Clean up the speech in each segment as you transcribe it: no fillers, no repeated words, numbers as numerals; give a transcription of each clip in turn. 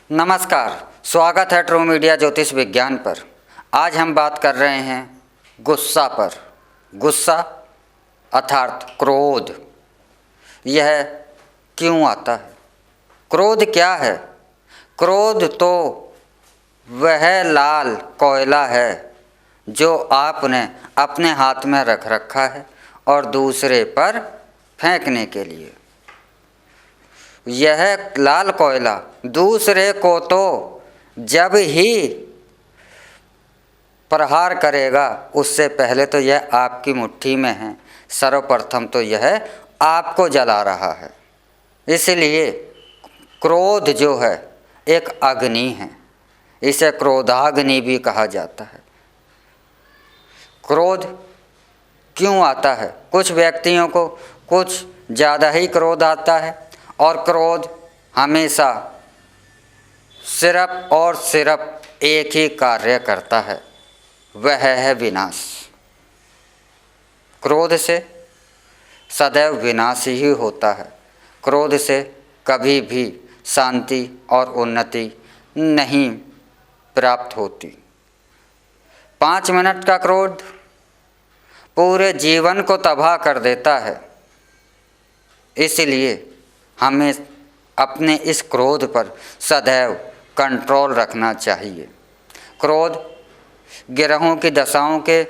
नमस्कार, स्वागत है ट्रू मीडिया ज्योतिष विज्ञान पर। आज हम बात कर रहे हैं गुस्सा पर। गुस्सा अर्थात क्रोध, यह क्यों आता है? क्रोध क्या है? क्रोध तो वह लाल कोयला है जो आपने अपने हाथ में रख रखा है और दूसरे पर फेंकने के लिए। यह लाल कोयला दूसरे को तो जब ही प्रहार करेगा उससे पहले तो यह आपकी मुट्ठी में है। सर्वप्रथम तो यह आपको जला रहा है। इसलिए क्रोध जो है एक अग्नि है, इसे क्रोधाग्नि भी कहा जाता है। क्रोध क्यों आता है? कुछ व्यक्तियों को कुछ ज़्यादा ही क्रोध आता है और क्रोध हमेशा सिर्फ और सिर्फ एक ही कार्य करता है, वह है विनाश। क्रोध से सदैव विनाश ही होता है। क्रोध से कभी भी शांति और उन्नति नहीं प्राप्त होती। 5 मिनट का क्रोध पूरे जीवन को तबाह कर देता है। इसलिए हमें अपने इस क्रोध पर सदैव कंट्रोल रखना चाहिए। क्रोध ग्रहों की दशाओं के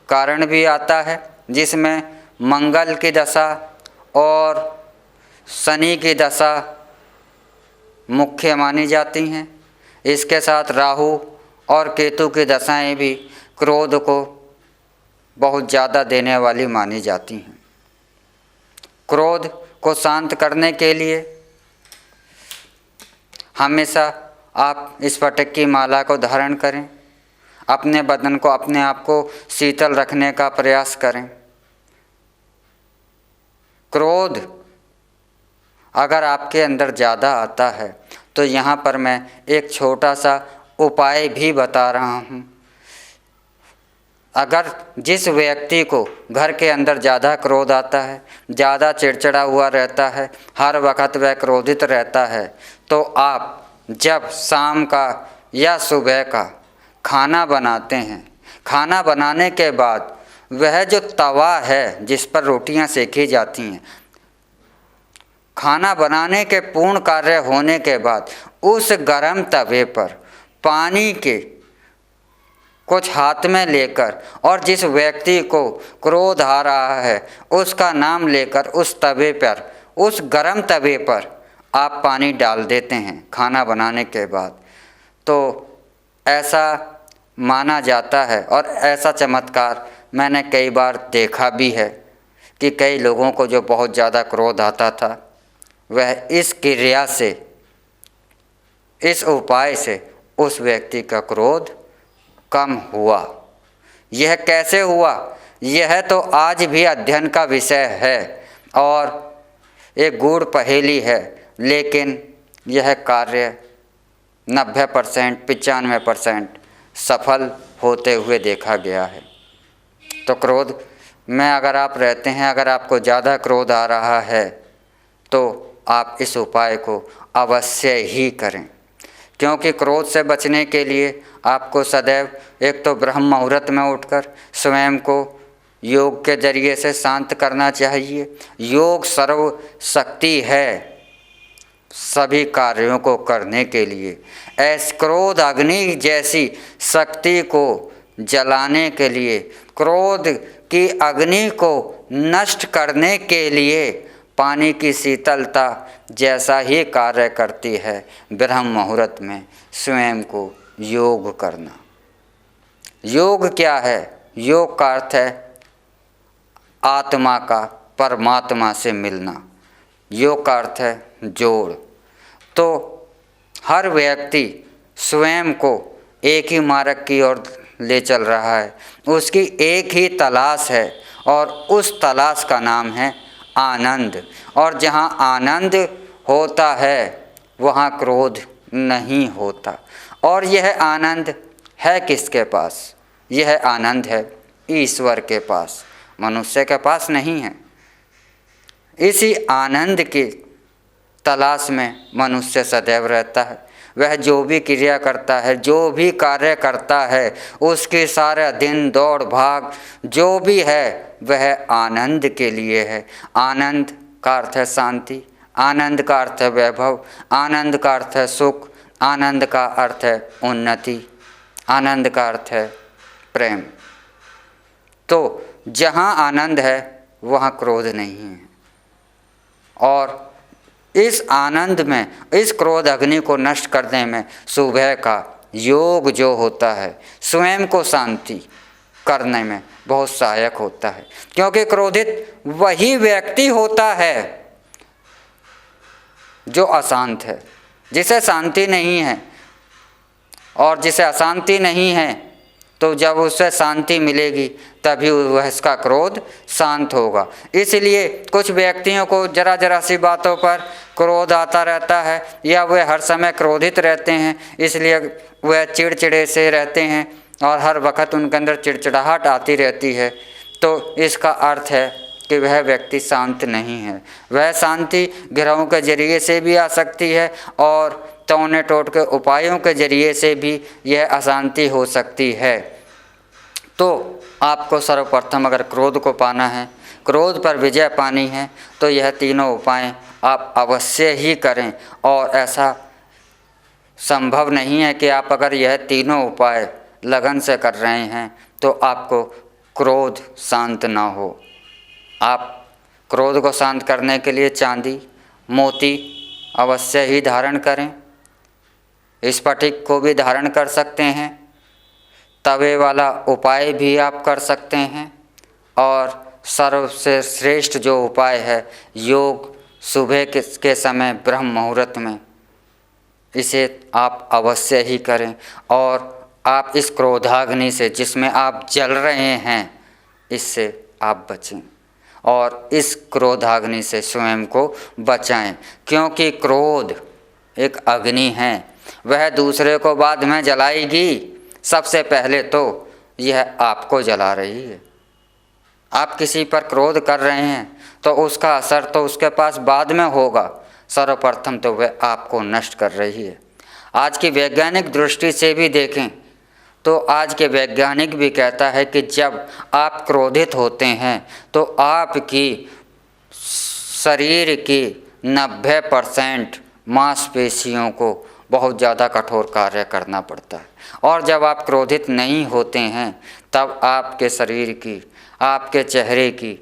कारण भी आता है, जिसमें मंगल की दशा और शनि की दशा मुख्य मानी जाती हैं। इसके साथ राहु और केतु की दशाएं भी क्रोध को बहुत ज़्यादा देने वाली मानी जाती हैं। क्रोध को शांत करने के लिए हमेशा आप इस स्फटिक की माला को धारण करें। अपने बदन को, अपने आप को शीतल रखने का प्रयास करें। क्रोध अगर आपके अंदर ज़्यादा आता है तो यहाँ पर मैं एक छोटा सा उपाय भी बता रहा हूँ। अगर जिस व्यक्ति को घर के अंदर ज़्यादा क्रोध आता है, ज़्यादा चिड़चिड़ा हुआ रहता है, हर वक्त वह क्रोधित रहता है, तो आप जब शाम का या सुबह का खाना बनाते हैं, खाना बनाने के बाद वह जो तवा है जिस पर रोटियां सेकी जाती हैं, खाना बनाने के पूर्ण कार्य होने के बाद उस गरम तवे पर पानी के कुछ हाथ में लेकर और जिस व्यक्ति को क्रोध आ रहा है उसका नाम लेकर उस तवे पर, उस गरम तवे पर आप पानी डाल देते हैं खाना बनाने के बाद, तो ऐसा माना जाता है और ऐसा चमत्कार मैंने कई बार देखा भी है कि कई लोगों को जो बहुत ज़्यादा क्रोध आता था वह इस क्रिया से, इस उपाय से उस व्यक्ति का क्रोध कम हुआ। यह कैसे हुआ? यह तो आज भी अध्ययन का विषय है और एक गूढ़ पहेली है, लेकिन यह कार्य 90%, 95% सफल होते हुए देखा गया है। तो क्रोध में अगर आप रहते हैं, अगर आपको ज़्यादा क्रोध आ रहा है तो आप इस उपाय को अवश्य ही करें, क्योंकि क्रोध से बचने के लिए आपको सदैव एक तो ब्रह्म मुहूर्त में उठकर स्वयं को योग के जरिए से शांत करना चाहिए। योग सर्व शक्ति है सभी कार्यों को करने के लिए। ऐस क्रोध अग्नि जैसी शक्ति को जलाने के लिए, क्रोध की अग्नि को नष्ट करने के लिए पानी की शीतलता जैसा ही कार्य करती है ब्रह्म मुहूर्त में स्वयं को योग करना। योग क्या है? योग का अर्थ है आत्मा का परमात्मा से मिलना। योग का अर्थ है जोड़। तो हर व्यक्ति स्वयं को एक ही मार्ग की ओर ले चल रहा है, उसकी एक ही तलाश है और उस तलाश का नाम है आनंद। और जहाँ आनंद होता है वहाँ क्रोध नहीं होता। और यह आनंद है किसके पास? यह आनंद है ईश्वर के पास, मनुष्य के पास नहीं है। इसी आनंद की तलाश में मनुष्य सदैव रहता है। वह जो भी क्रिया करता है, जो भी कार्य करता है, उसके सारा दिन दौड़ भाग जो भी है वह आनंद के लिए है। आनंद का अर्थ है शांति, आनंद का अर्थ है वैभव, आनंद का अर्थ है सुख, आनंद का अर्थ है उन्नति, आनंद का अर्थ है प्रेम। तो जहाँ आनंद है वहाँ क्रोध नहीं है। और इस आनंद में, इस क्रोध अग्नि को नष्ट करने में सुबह का योग जो होता है स्वयं को शांति करने में बहुत सहायक होता है। क्योंकि क्रोधित वही व्यक्ति होता है जो अशांत है, जिसे शांति नहीं है। और जिसे अशांति नहीं है तो जब उसे शांति मिलेगी तभी वह इसका क्रोध शांत होगा। इसलिए कुछ व्यक्तियों को जरा जरा सी बातों पर क्रोध आता रहता है या वे हर समय क्रोधित रहते हैं, इसलिए वह चिड़चिड़े से रहते हैं और हर वक्त उनके अंदर चिड़चिड़ाहट आती रहती है। तो इसका अर्थ है कि वह व्यक्ति शांत नहीं है। वह शांति ग्रहों के जरिए से भी आ सकती है और तौने टोट के उपायों के जरिए से भी यह अशांति हो सकती है। तो आपको सर्वप्रथम अगर क्रोध को पाना है, क्रोध पर विजय पानी है, तो यह तीनों उपाय आप अवश्य ही करें। और ऐसा संभव नहीं है कि आप अगर यह तीनों उपाय लगन से कर रहे हैं तो आपको क्रोध शांत ना हो। आप क्रोध को शांत करने के लिए चांदी, मोती अवश्य ही धारण करें। स्फटिक को भी धारण कर सकते हैं। तवे वाला उपाय भी आप कर सकते हैं। और सर्वसे श्रेष्ठ जो उपाय है योग, सुबह के समय ब्रह्म मुहूर्त में, इसे आप अवश्य ही करें। और आप इस क्रोधाग्नि से जिसमें आप जल रहे हैं, इससे आप बचें और इस क्रोधाग्नि से स्वयं को बचाएं। क्योंकि क्रोध एक अग्नि है, वह दूसरे को बाद में जलाएगी, सबसे पहले तो यह आपको जला रही है। आप किसी पर क्रोध कर रहे हैं तो उसका असर तो उसके पास बाद में होगा, सर्वप्रथम तो वह आपको नष्ट कर रही है। आज की वैज्ञानिक दृष्टि से भी देखें तो आज के वैज्ञानिक भी कहता है कि जब आप क्रोधित होते हैं तो आपकी शरीर की 90% मांसपेशियों को बहुत ज़्यादा कठोर कार्य करना पड़ता है। और जब आप क्रोधित नहीं होते हैं तब आपके शरीर की, आपके चेहरे की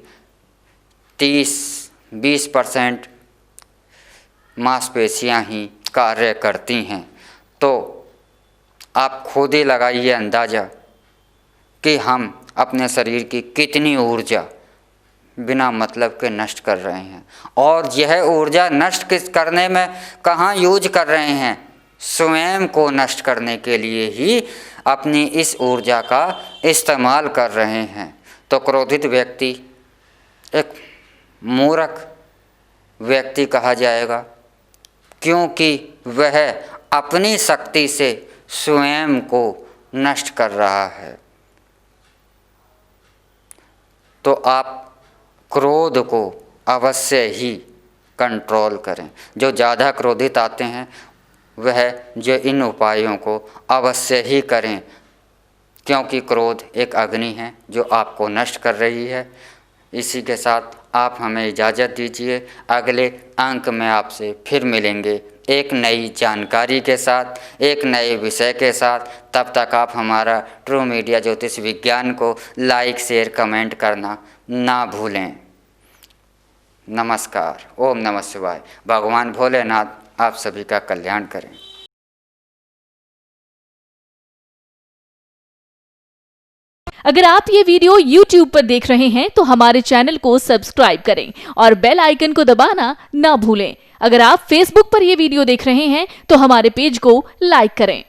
30-20% मांसपेशियां ही कार्य करती हैं। तो आप खुद ही लगाइए अंदाज़ा कि हम अपने शरीर की कितनी ऊर्जा बिना मतलब के नष्ट कर रहे हैं। और यह ऊर्जा नष्ट करने में कहाँ यूज कर रहे हैं? स्वयं को नष्ट करने के लिए ही अपनी इस ऊर्जा का इस्तेमाल कर रहे हैं। तो क्रोधित व्यक्ति एक मूर्ख व्यक्ति कहा जाएगा, क्योंकि वह अपनी शक्ति से स्वयं को नष्ट कर रहा है। तो आप क्रोध को अवश्य ही कंट्रोल करें। जो ज़्यादा क्रोधित आते हैं वह जो इन उपायों को अवश्य ही करें, क्योंकि क्रोध एक अग्नि है जो आपको नष्ट कर रही है। इसी के साथ आप हमें इजाज़त दीजिए। अगले अंक में आपसे फिर मिलेंगे एक नई जानकारी के साथ, एक नए विषय के साथ। तब तक आप हमारा ट्रू मीडिया ज्योतिष विज्ञान को लाइक, शेयर, कमेंट करना ना भूलें। नमस्कार। ओम नमः शिवाय। भगवान भोलेनाथ आप सभी का कल्याण करें। अगर आप ये वीडियो YouTube पर देख रहे हैं तो हमारे चैनल को सब्सक्राइब करें और बेल आइकन को दबाना ना भूलें। अगर आप Facebook पर ये वीडियो देख रहे हैं तो हमारे पेज को लाइक करें।